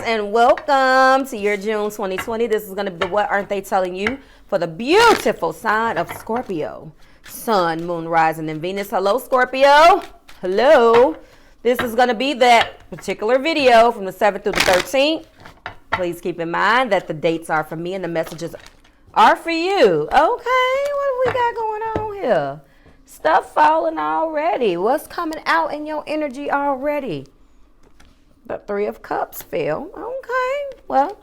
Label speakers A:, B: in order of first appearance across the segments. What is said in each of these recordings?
A: and welcome to your June 2020. This is going to be the What Aren't They Telling You for the beautiful sign of Scorpio. Sun, Moon, Rising, and Venus. Hello, Scorpio. Hello. This is going to be that particular video from the 7th through the 13th. Please keep in mind that the dates are for me and the messages are for you. Okay, what have we got going on here? Stuff falling already. What's coming out in your energy already? The Three of Cups fell. Okay. Well,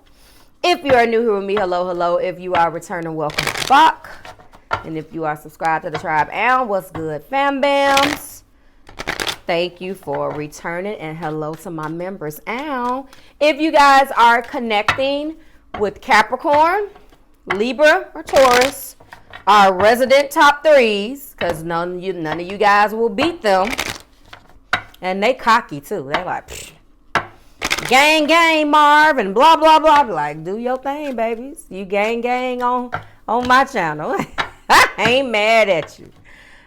A: if you are new here with me, hello, hello. If you are returning, welcome back. And if you are subscribed to the tribe, and what's good, fam bams? Thank you for returning, and hello to my members. Ow. If you guys are connecting with Capricorn, Libra, or Taurus, our resident top threes, because none of you guys will beat them. And they cocky too. They're like, psh. Gang, gang, Marve, and blah, blah, blah. Like, do your thing, babies. You gang, gang on my channel. I ain't mad at you.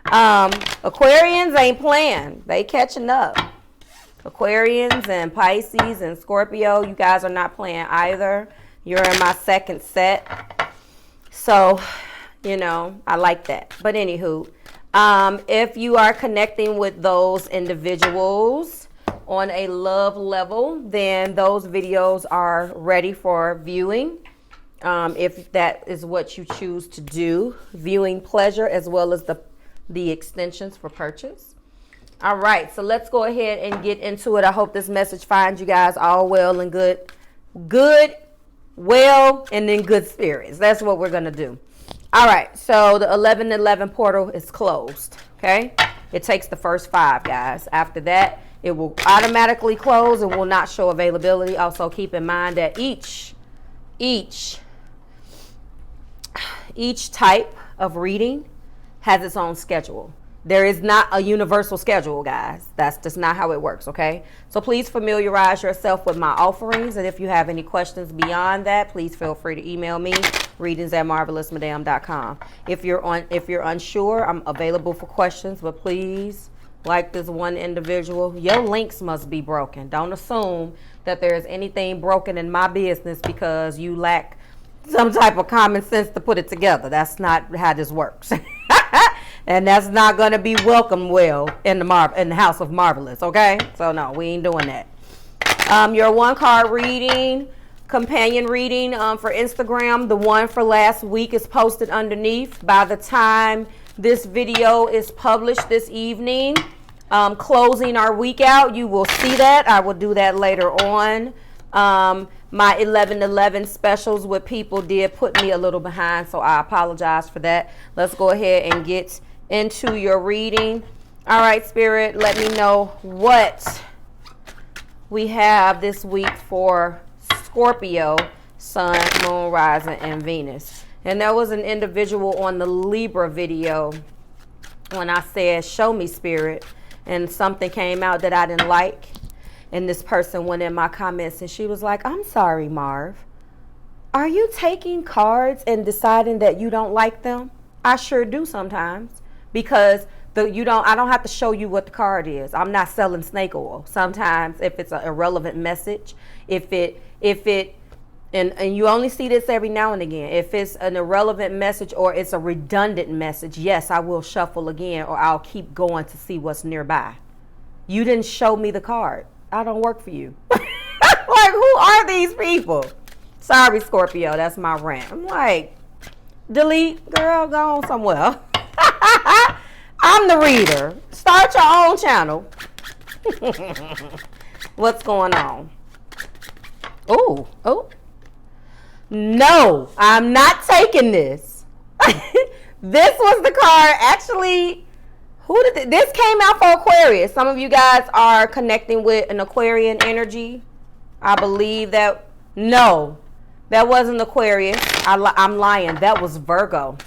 A: Aquarians ain't playing. They catching up. Aquarians and Pisces and Scorpio, you guys are not playing either. You're in my second set. So, you know, I like that. But anywho, if you are connecting with those individuals on a love level, then those videos are ready for viewing. If that is what you choose to do, viewing pleasure as well as the extensions for purchase. All right, so let's go ahead and get into it. I hope this message finds you guys all well and good, well, and in good spirits. That's what we're gonna do. All right, so the 1111 portal is closed. Okay, it takes the first 5, guys. After that, it will automatically close and will not show availability. Also, keep in mind that each type of reading has its own schedule. There is not a universal schedule, guys. That's just not how it works, okay? So please familiarize yourself with my offerings. And if you have any questions beyond that, please feel free to email me, readingsbymarvelousmadame.com. If you're unsure, I'm available for questions, but please, like this one individual, your links must be broken. Don't assume that there's anything broken in my business because you lack some type of common sense to put it together. That's not how this works. And that's not going to be welcomed well in the house of Marvelous, okay? So no, we ain't doing that. Your 1-card reading, companion reading for Instagram, the one for last week is posted underneath. By the time this video is published this evening, closing our week out, you will see that. I will do that later on. My 11/11 specials with people did put me a little behind, so I apologize for that. Let's go ahead and get into your reading. All right, Spirit, let me know what we have this week for Scorpio, Sun, Moon, Rising, and Venus. And there was an individual on the Libra video when I said, show me, Spirit, and something came out that I didn't like. And this person went in my comments and she was like, I'm sorry, Marv. Are you taking cards and deciding that you don't like them? I sure do sometimes, because I don't have to show you what the card is. I'm not selling snake oil. Sometimes if it's an irrelevant message, and you only see this every now and again, if it's an irrelevant message or it's a redundant message, yes, I will shuffle again, or I'll keep going to see what's nearby. You didn't show me the card. I don't work for you. Like, who are these people? Sorry, Scorpio, that's my rant. I'm like, delete, girl, go on somewhere. I'm the reader. Start your own channel. What's going on? Oh. No, I'm not taking this. This was the card. Actually, this came out for Aquarius. Some of you guys are connecting with an Aquarian energy. I believe that. No, that wasn't Aquarius. I'm lying. That was Virgo.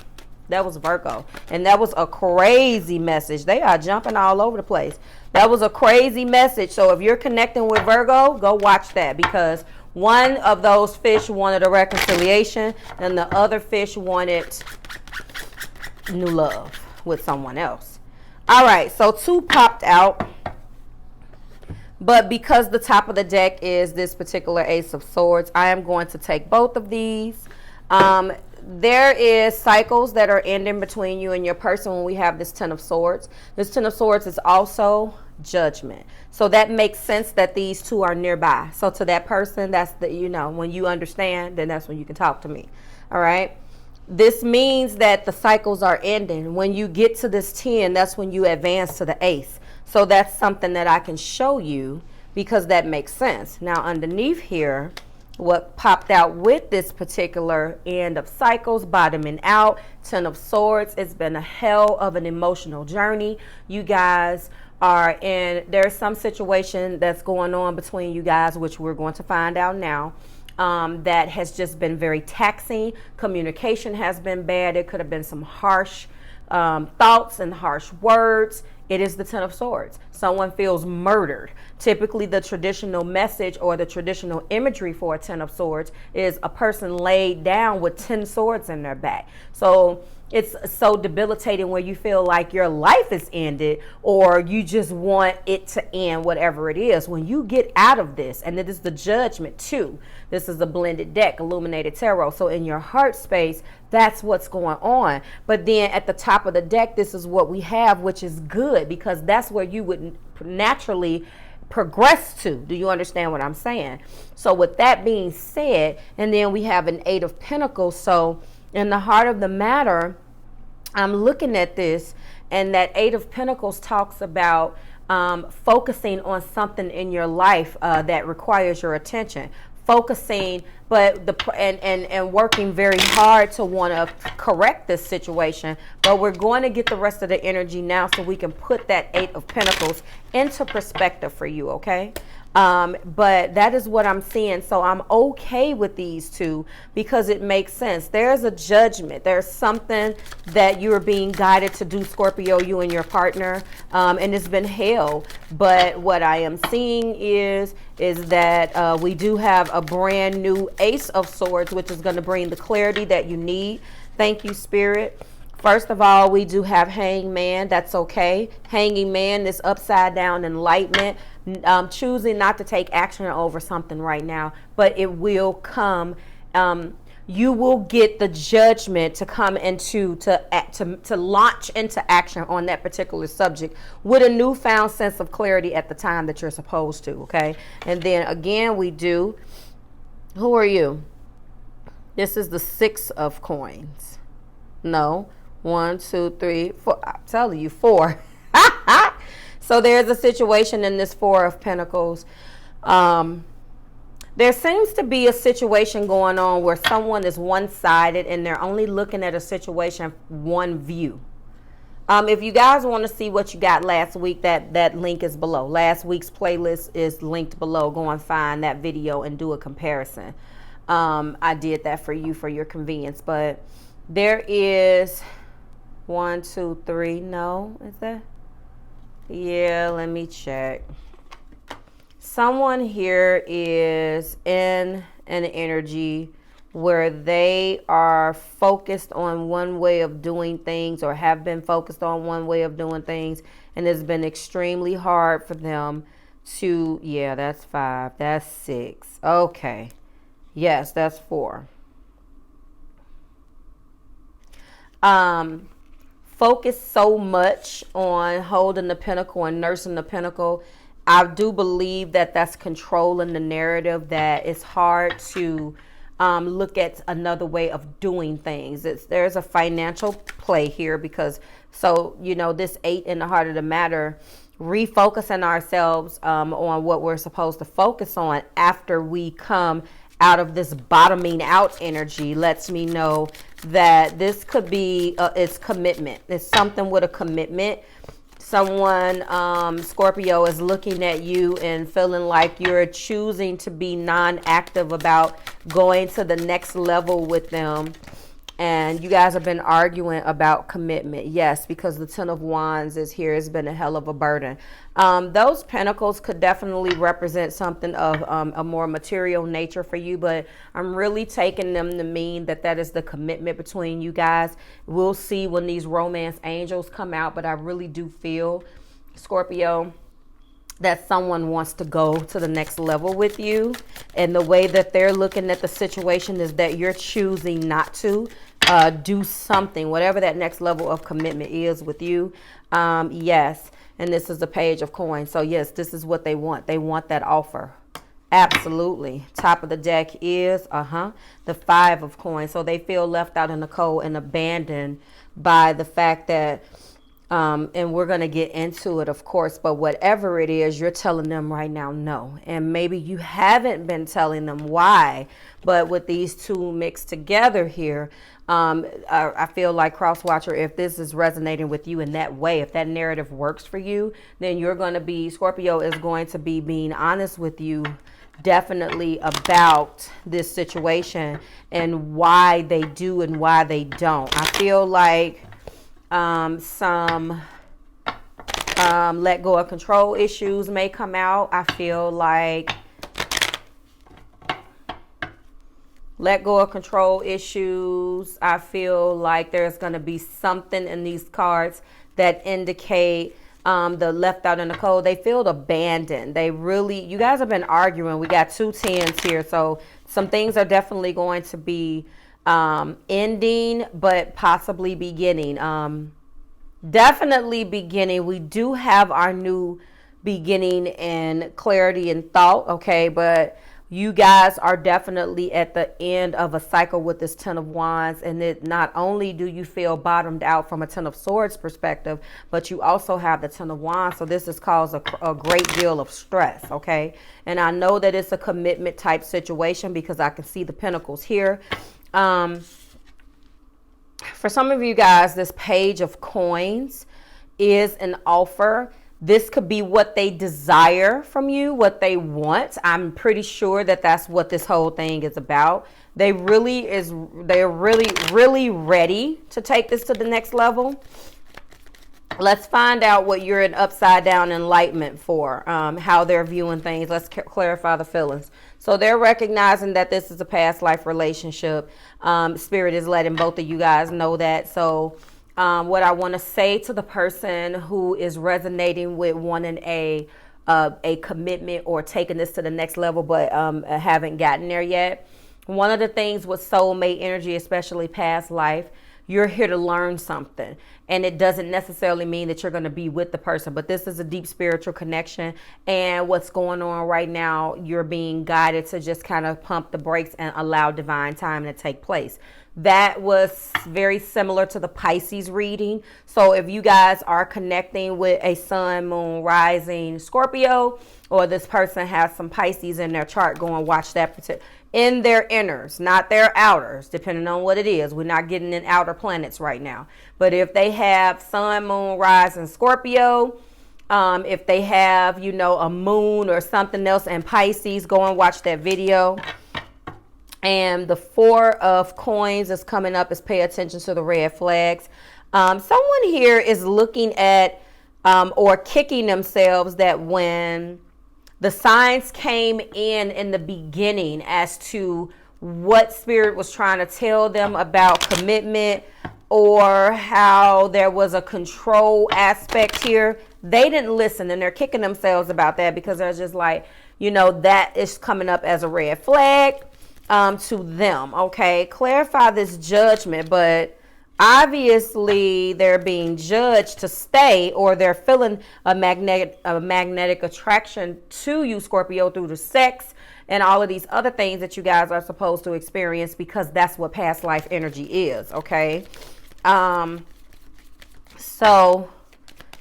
A: That was Virgo. And that was a crazy message. They are jumping all over the place. That was a crazy message. So if you're connecting with Virgo, go watch that, because one of those fish wanted a reconciliation and the other fish wanted new love with someone else. All right, so 2 popped out. But because the top of the deck is this particular Ace of Swords, I am going to take both of these. There is cycles that are ending between you and your person when we have this Ten of Swords. This Ten of Swords is also judgment. So that makes sense that these two are nearby. So to that person, that's the, you know, when you understand, then that's when you can talk to me. All right. This means that the cycles are ending. When you get to this 10, that's when you advance to the Ace. So that's something that I can show you because that makes sense. Now underneath here, what popped out with this particular end of cycles, bottoming out, Ten of Swords, it's been a hell of an emotional journey. You guys are in, there's some situation that's going on between you guys, which we're going to find out now, that has just been very taxing. Communication has been bad. It could have been some harsh thoughts and harsh words. It is the Ten of Swords. Someone feels murdered. Typically, the traditional message or the traditional imagery for a Ten of Swords is a person laid down with 10 swords in their back. So it's so debilitating where you feel like your life is ended or you just want it to end, whatever it is. When you get out of this, and it is the Judgment too. This is a blended deck, Illuminated Tarot. So in your heart space, that's what's going on. But then at the top of the deck, this is what we have, which is good because that's where you would naturally progress to. Do you understand what I'm saying? So with that being said, and then we have an Eight of Pentacles. So in the heart of the matter, I'm looking at this, and that Eight of Pentacles talks about focusing on something in your life that requires your attention. Focusing, but and working very hard to want to correct this situation. But we're going to get the rest of the energy now so we can put that Eight of Pentacles into perspective for you, okay? But that is what I'm seeing. So I'm okay with these two because it makes sense. There's a judgment. There's something that you're being guided to do, Scorpio, you and your partner, and it's been hell. But what I am seeing is that we do have a brand new Ace of Swords, which is going to bring the clarity that you need. Thank you, Spirit. First of all, we do have Hangman. That's okay. Hanging Man is upside down enlightenment. Choosing not to take action over something right now, but it will come. You will get the judgment to come into to launch into action on that particular subject with a newfound sense of clarity at the time that you're supposed to. Okay, and then again we do. Who are you? This is the Six of Coins. No. 1, 2, 3, 4. I'm telling you, 4. So there's a situation in this Four of Pentacles. There seems to be a situation going on where someone is one-sided and they're only looking at a situation one view. If you guys want to see what you got last week, that link is below. Last week's playlist is linked below. Go and find that video and do a comparison. I did that for you for your convenience. But there is 1, 2, 3. No, is that? Yeah, let me check. Someone here is in an energy where they are focused on one way of doing things or have been focused on one way of doing things, and it's been extremely hard for them to, yeah, that's 5, that's 6. Okay. Yes, that's 4. Focus so much on holding the pentacle and nursing the pentacle. I do believe that that's controlling the narrative, that it's hard to look at another way of doing things. There's a financial play here because, so, you know, this 8 in the heart of the matter, refocusing ourselves on what we're supposed to focus on after we come out of this bottoming out energy lets me know that this could be it's commitment. It's something with a commitment. Someone, Scorpio, is looking at you and feeling like you're choosing to be non-active about going to the next level with them. And you guys have been arguing about commitment. Yes, because the Ten of Wands is here. It's been a hell of a burden. Those pentacles could definitely represent something of a more material nature for you. But I'm really taking them to mean that that is the commitment between you guys. We'll see when these romance angels come out. But I really do feel, Scorpio, that someone wants to go to the next level with you. And the way that they're looking at the situation is that you're choosing not to do something, whatever that next level of commitment is with you. Yes. And this is the Page of Coins. So yes, this is what they want. They want that offer. Absolutely. Top of the deck is the Five of Coins. So they feel left out in the cold and abandoned by the fact that and we're going to get into it, of course, but whatever it is, you're telling them right now, no. And maybe you haven't been telling them why, but with these two mixed together here, I feel like, cross watcher, if this is resonating with you in that way, if that narrative works for you, then you're going to be, Scorpio is going to be being honest with you definitely about this situation and why they do and why they don't. I feel like some let go of control issues may come out. I feel like let go of control issues. I feel like there's going to be something in these cards that indicate the left out in the cold. They feel abandoned. They really, you guys have been arguing. We got 2 tens here. So some things are definitely going to be ending, but possibly beginning. Definitely beginning. We do have our new beginning and clarity and thought, okay, but you guys are definitely at the end of a cycle with this Ten of Wands, and it not only do you feel bottomed out from a Ten of Swords perspective, but you also have the Ten of Wands, so this has caused a great deal of stress, okay? And I know that it's a commitment type situation because I can see the Pentacles here. For some of you guys, this Page of Coins is an offer. This could be what they desire from you, what they want. I'm pretty sure that that's what this whole thing is about. They're really ready to take this to the next level. Let's find out what you're in upside down enlightenment for, how they're viewing things. Let's clarify the feelings. So they're recognizing that this is a past life relationship. Spirit is letting both of you guys know that. So what I want to say to the person who is resonating with wanting a commitment or taking this to the next level, but haven't gotten there yet. One of the things with soulmate energy, especially past life, you're here to learn something. And it doesn't necessarily mean that you're going to be with the person, but this is a deep spiritual connection. And what's going on right now, you're being guided to just kind of pump the brakes and allow divine time to take place. That was very similar to the Pisces reading. So if you guys are connecting with a sun, moon, rising Scorpio, or this person has some Pisces in their chart, go and watch that particular. In their inners, not their outers, depending on what it is. We're not getting in outer planets right now. But if they have sun, moon, rising Scorpio, if they have, you know, a moon or something else in Pisces, go and watch that video. And the Four of Coins is coming up. Is pay attention to the red flags. Someone here is looking at or kicking themselves that when the signs came in the beginning as to what Spirit was trying to tell them about commitment, or how there was a control aspect here, they didn't listen, and they're kicking themselves about that because they're just like, you know, that is coming up as a red flag to them. Okay, clarify this judgment, but obviously they're being judged to stay, or they're feeling a magnetic attraction to you, Scorpio, through the sex and all of these other things that you guys are supposed to experience, because that's what past life energy is. Okay, so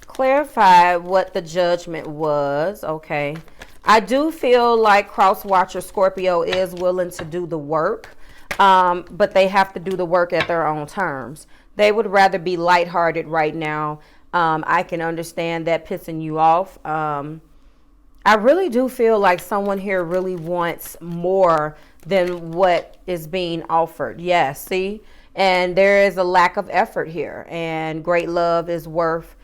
A: clarify what the judgment was. Okay, I do feel like cross watcher Scorpio is willing to do the work. But they have to do the work at their own terms. They would rather be lighthearted right now. I can understand that pissing you off. I really do feel like someone here really wants more than what is being offered. Yes, see? And there is a lack of effort here. And great love is worth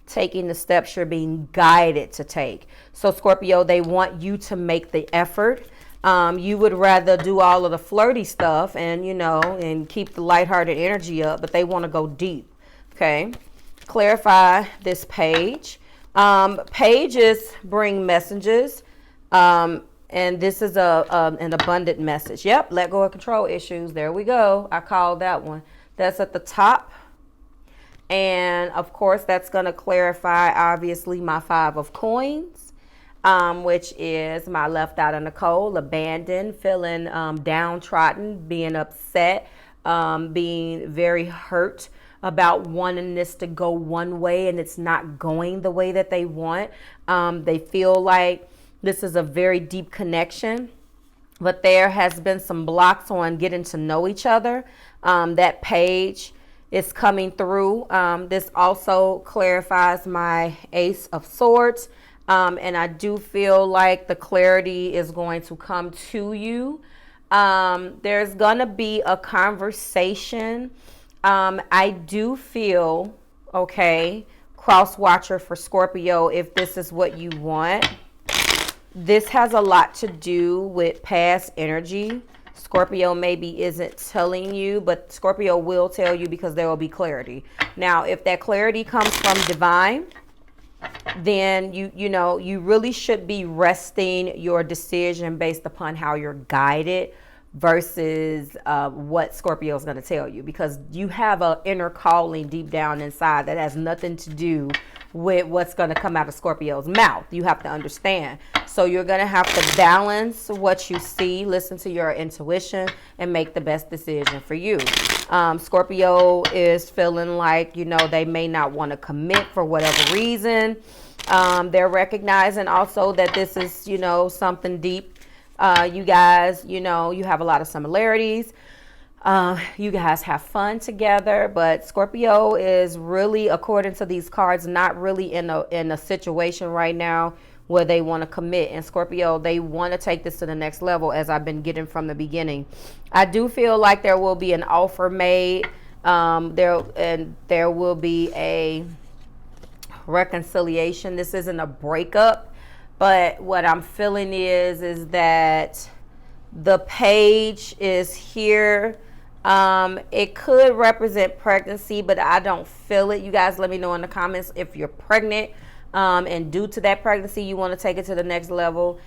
A: taking the steps you're being guided to take. So Scorpio, they want you to make the effort. You would rather do all of the flirty stuff and, you know, and keep the lighthearted energy up, but they want to go deep. Okay. Clarify this page. Pages bring messages. And this is an abundant message. Yep, let go of control issues. There we go. I called that one. That's at the top. And of course, that's going to clarify, obviously, my 5 of coins, which is my left out in the cold, abandoned, feeling downtrodden, being upset, being very hurt about wanting this to go one way and it's not going the way that they want. They feel like this is a very deep connection, but there has been some blocks on getting to know each other. That page is coming through. This also clarifies my Ace of Swords. And I do feel like the clarity is going to come to you. There's going to be a conversation. I do feel, okay, cross watcher for Scorpio, if this is what you want. This has a lot to do with past energy. Scorpio maybe isn't telling you, but Scorpio will tell you because there will be clarity. Now, if that clarity comes from divine, then you know, you really should be resting your decision based upon how you're guided versus what Scorpio is going to tell you, because you have an inner calling deep down inside that has nothing to do with what's going to come out of Scorpio's mouth. You have to understand. So you're going to have to balance what you see, listen to your intuition, and make the best decision for you. Scorpio is feeling like, you know, they may not want to commit for whatever reason. They're recognizing also that this is, you know, something deep. You guys, you know, you have a lot of similarities. You guys have fun together, but Scorpio is really, according to these cards, not really in a situation right now where they want to commit. And Scorpio, they want to take this to the next level, as I've been getting from the beginning. I do feel like there will be an offer made. There will be a reconciliation. This isn't a breakup, but what I'm feeling is that the page is here. It could represent pregnancy, but I don't feel it. You guys let me know in the comments if you're pregnant, and due to that pregnancy, you want to take it to the next level.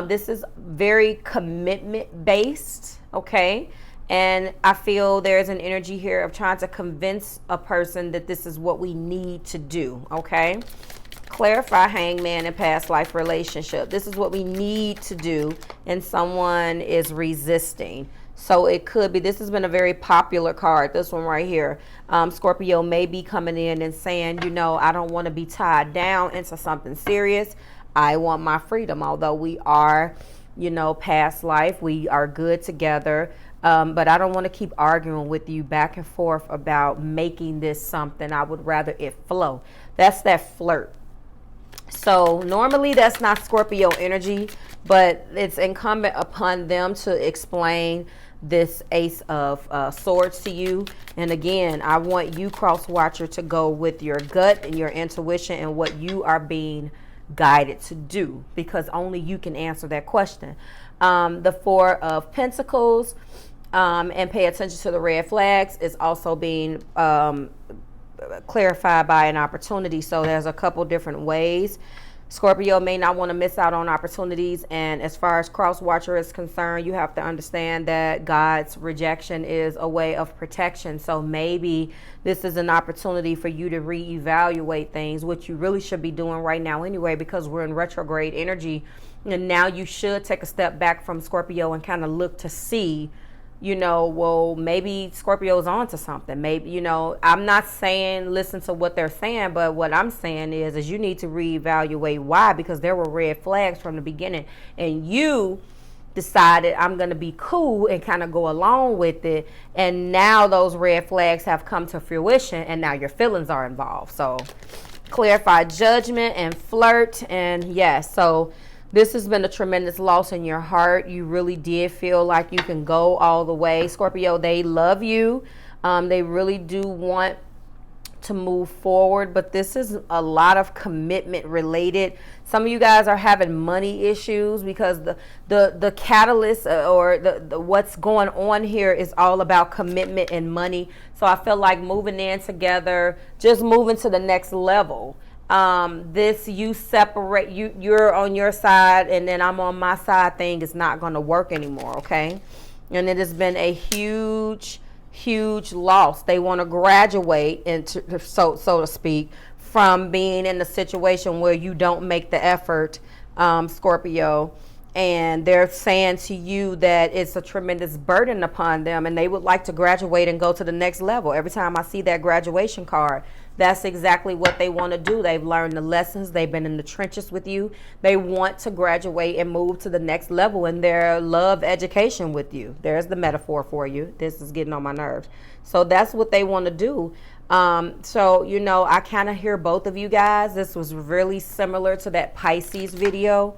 A: This is very commitment based, okay? And I feel there's an energy here of trying to convince a person that this is what we need to do, okay? Clarify Hangman and past life relationship. This is what we need to do, and someone is resisting. So it could be, this has been a very popular card, this one right here. Scorpio may be coming in and saying, you know, I don't want to be tied down into something serious. I want my freedom. Although we are, you know, past life, we are good together. But I don't want to keep arguing with you back and forth about making this something. I would rather it flow. That's that flirt. So normally that's not Scorpio energy, but it's incumbent upon them to explain this Ace of Swords to you. And again, I want you, cross watcher, to go with your gut and your intuition and what you are being guided to do, because only you can answer that question. The Four of Pentacles, and pay attention to the red flags, is also being clarified by an opportunity. So there's a couple different ways. Scorpio may not want to miss out on opportunities, and as far as cross watcher is concerned, you have to understand that God's rejection is a way of protection. So maybe this is an opportunity for you to reevaluate things, which you really should be doing right now anyway, because we're in retrograde energy, and now you should take a step back from Scorpio and kind of look to see, you know, well, maybe Scorpio's on to something. Maybe, you know, I'm not saying listen to what they're saying, but what I'm saying is you need to reevaluate why, because there were red flags from the beginning, and you decided I'm going to be cool and kind of go along with it. And now those red flags have come to fruition, and now your feelings are involved. So clarify judgment and flirt. And yes, so this has been a tremendous loss in your heart. You really did feel like you can go all the way. Scorpio, they love you. They really do want to move forward, but this is a lot of commitment related. Some of you guys are having money issues because the catalyst or the what's going on here is all about commitment and money. So I feel like moving in together, just moving to the next level. This you separate, you're on your side and then I'm on my side thing is not going to work anymore, okay? And it has been a huge loss. They want to graduate into, so to speak, from being in a situation where you don't make the effort, Scorpio, and they're saying to you that it's a tremendous burden upon them and they would like to graduate and go to the next level. Every time I see that graduation card, that's exactly what they want to do. They've learned the lessons. They've been in the trenches with you. They want to graduate and move to the next level in their love education with you. There's the metaphor for you. This is getting on my nerves. So that's what they want to do. So, you know, I kind of hear both of you guys. This was really similar to that Pisces video.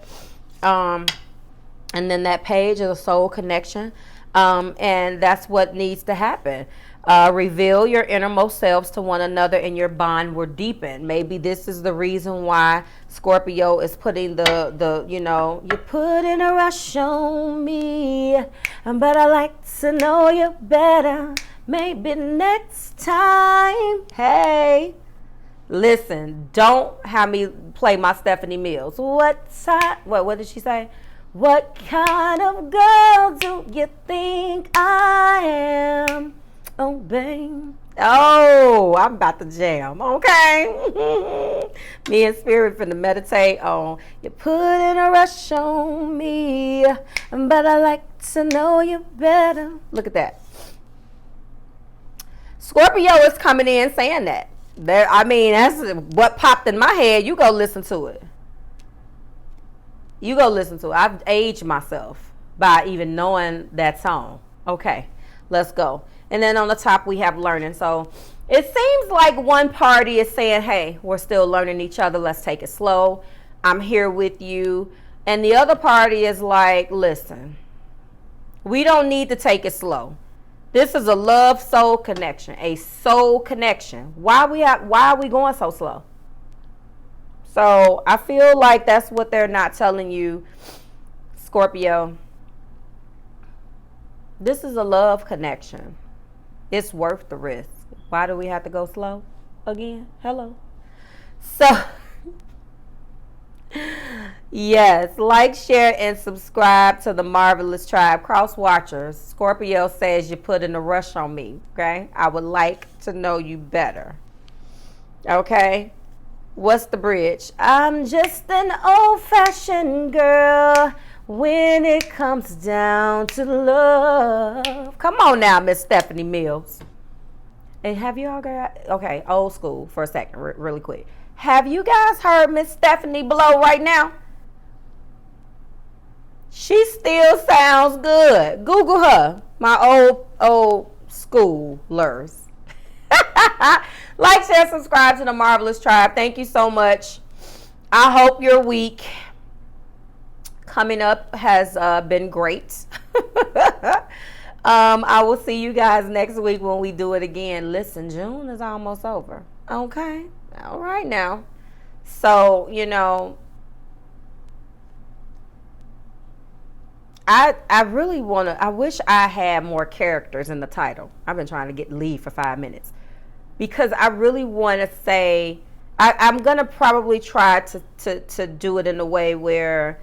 A: And then that page is a soul connection. And that's what needs to happen. Reveal your innermost selves to one another and your bond will deepen. Maybe this is the reason why Scorpio is putting the you know, you're putting a rush on me, but I like to know you better. Maybe next time. Hey, listen, don't have me play my Stephanie Mills. What did she say? What kind of girl do you think I am? Oh, babe. Oh, I'm about to jam, okay? Me and Spirit finna meditate on, you're putting a rush on me, but I like to know you better. Look at that. Scorpio is coming in saying that. I mean, that's what popped in my head. You go listen to it. You go listen to it. I've aged myself by even knowing that song. Okay, let's go. And then on the top we have learning. So it seems like one party is saying, hey, we're still learning each other. Let's take it slow. I'm here with you. And the other party is like, listen, we don't need to take it slow. This is a love soul connection, a soul connection. Why are we going so slow? So I feel like that's what they're not telling you, Scorpio. This is a love connection. It's worth the risk. Why do we have to go slow again? Hello. So, yes, like, share, and subscribe to the Marvelous Tribe. Cross Watchers. Scorpio says you put in a rush on me, okay? I would like to know you better. Okay? What's the bridge? I'm just an old-fashioned girl when it comes down to love. Come on now, Miss Stephanie Mills. And have you all got, okay, old school for a second, really quick. Have you guys heard Miss Stephanie blow right now? She still sounds good. Google her, my old schoolers. Like, share, subscribe to the Marvelous Tribe. Thank you so much. I hope your week coming up has been great. I will see you guys next week when we do it again. Listen, June is almost over. Okay. All right now. So, you know, I really want to, I wish I had more characters in the title. I've been trying to leave for 5 minutes. Because I really want to say, I'm going to probably try to do it in a way where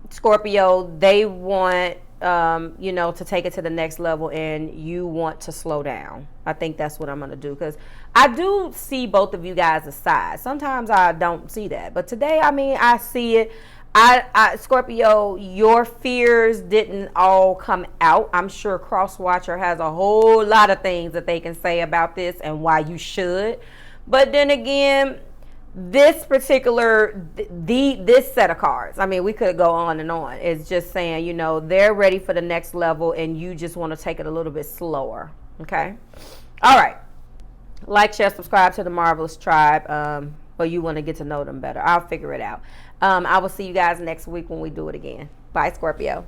A: Scorpio, they want, you know, to take it to the next level and you want to slow down. I think that's what I'm going to do, because I do see both of you guys' sides. Sometimes I don't see that. But today, I mean, I see it. Scorpio, your fears didn't all come out. I'm sure Crosswatcher has a whole lot of things that they can say about this and why you should. But then again, this particular, this set of cards, I mean, we could go on and on. It's just saying, you know, they're ready for the next level and you just want to take it a little bit slower. Okay. All right. Like, share, subscribe to the Marvelous Tribe. But you want to get to know them better. I'll figure it out. I will see you guys next week when we do it again. Bye, Scorpio.